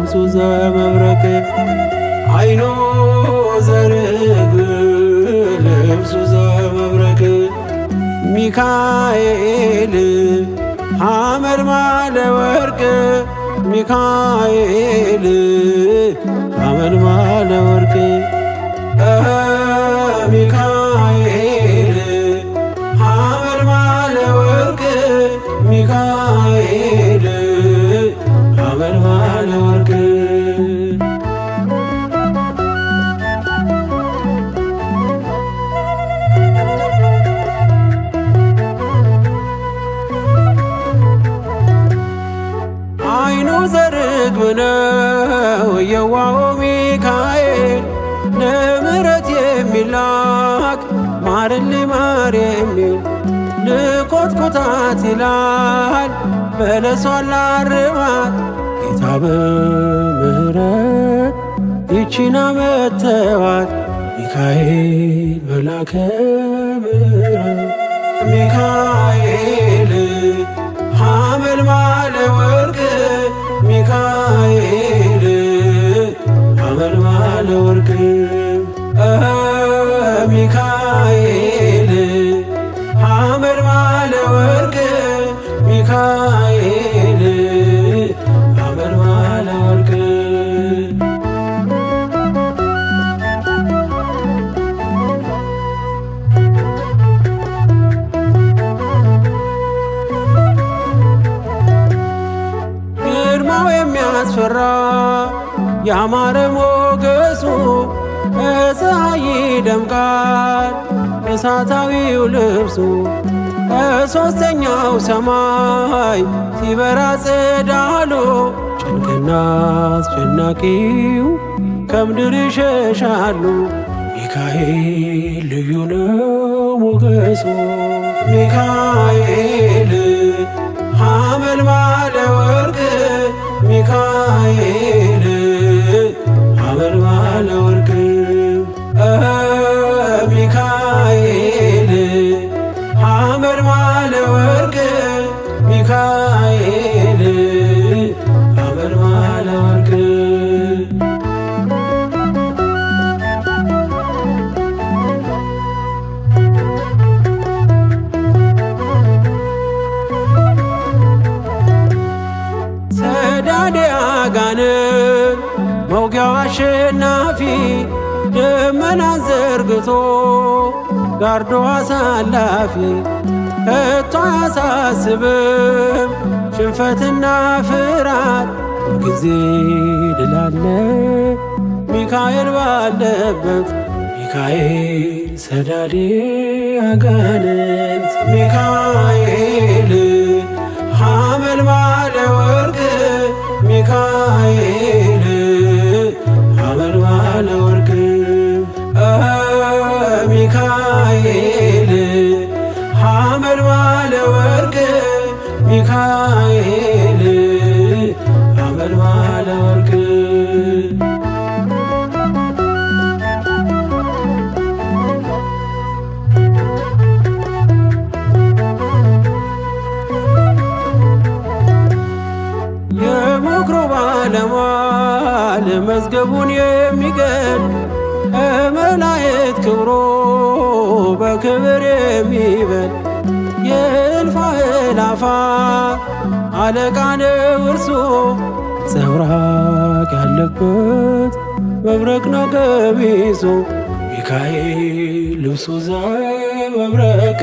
ልብሱ ዘመብረቅ አይኑ ዘርግብ ልብሱ ዘመብረቅ ሚካኤል ሐመልማለ ወርቅ ሚካኤል ሐመልማለ ወርቅ ሚካኤል ሐመልማለ ወርቅ ሚካኤል ሐመልማለ ወርቅ አይኑ ዘርግብ ነው የዋሆ ሚካኤል ለምሕረት የሚላክ ማርልኝ ማር የሚል ልኮትኩታት ይላል በለሷን ላርማት ጌታ በምሕረት ይቺን አመተዋት ሚካኤል መላከ ምሕረት ሚካኤል ሐመልማለ ወርቅ ሚካኤል ሐመልማለ ወርቅ ሚካኤል ሐመልማለ ወርቅ ሚካኤል ሐመልማለ ወርቅ ግርማው የሚያስፈራ ያማረ ሞገሱ በፀሐይ ይደምቃል እሳታዊው ልብሱ ከሦስተኛው ሰማይ ሲበራ ጸዳሉ ጭንቅና አስጨናቂው ከምድር ይሸሻሉ ሚካኤል ልዩ ነው ሞገሱ ሚካኤል ሐመልማለ ወርቅ ሚካኤል ሐመልማለ ወርቅ ሚካኤል ሐመልማለ ወርቅ ሚካኤል ሐመልማለ ወርቅ ሰዳዴ አጋንንት መውጊያው አሸናፊ ደመናን ዘርግቶ ጋርዶ አሳላፊ ከቶ አያሳስብም ሽንፈትና ፍርሃት ሁልጊዜ ድል አለ ሚካኤል ባለበት ሚካኤል ሰዳዴ አጋንንት ሚካኤል ሐመልማለ ወርቅ ሚካኤል ሐመልማለ ወርቅ ሚካኤል ሐመልማለ ወርቅ ሚካኤል ሐመልማለ ወርቅ የምክሩ ባለሟል መዝገቡን የሚገል ከመላእክት ክብሮ በክብር የሚበል የእልፍ አእላፋት አለቃ ነው እርሱ ነጸብራቅ ያለበት መብረቅ ነው ቀሚሱ ሚካኤል ልብሱ ዘመብረቅ